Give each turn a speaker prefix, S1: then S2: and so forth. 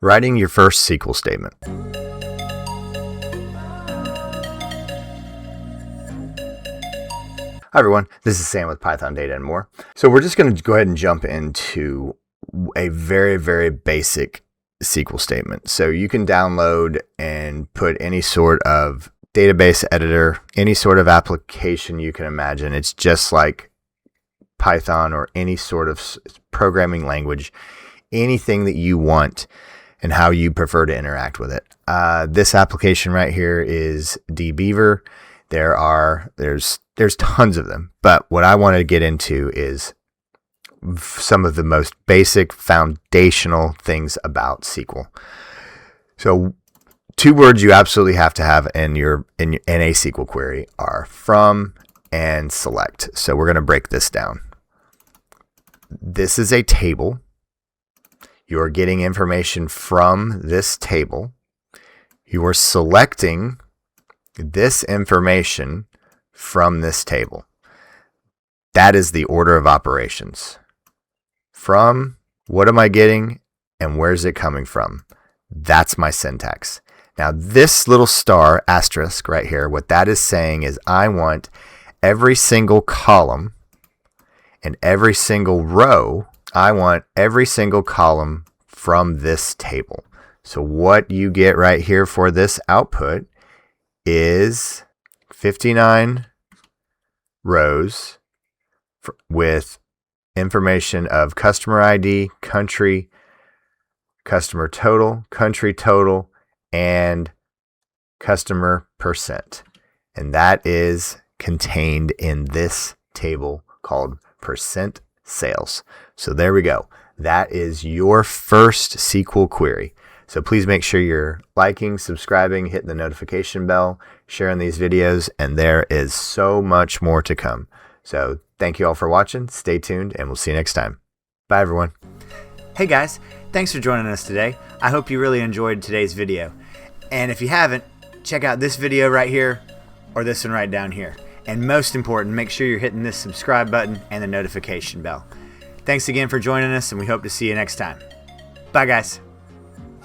S1: Writing your first SQL statement. Hi everyone, this is Sam with Python Data and More. So we're just going to go ahead and jump into a very basic SQL statement. So you can download and put any sort of database editor, any sort of application you can imagine. It's just like Python or any sort of programming language, anything that you want and how you prefer to interact with it. This application right here is dbeaver. There's tons of them, but what I want to get into is some of the most basic foundational things about SQL. So two words you absolutely have to have in a SQL query are from and select. So we're going to break this down. This is a table. You're getting information from this table. You are selecting this information from this table. That is the order of operations. From, what am I getting, and where's it coming from? That's my syntax. Now this little star asterisk right here, what that is saying is I want every single column and every single row. I want every single column from this table. So what you get right here for this output is 59 rows with information of customer ID, country, customer total, country total, and customer percent. And that is contained in this table called percent sales. So there we go. That is your first SQL query. So please make sure you're liking, subscribing, hitting the notification bell, sharing these videos, and there is so much more to come. So thank you all for watching. Stay tuned, and we'll see you next time. Bye, everyone.
S2: Hey guys, thanks for joining us today. I hope you really enjoyed today's video. And if you haven't, check out this video right here or this one right down here. And most important, make sure you're hitting this subscribe button and the notification bell. Thanks again for joining us, and we hope to see you next time. Bye, guys.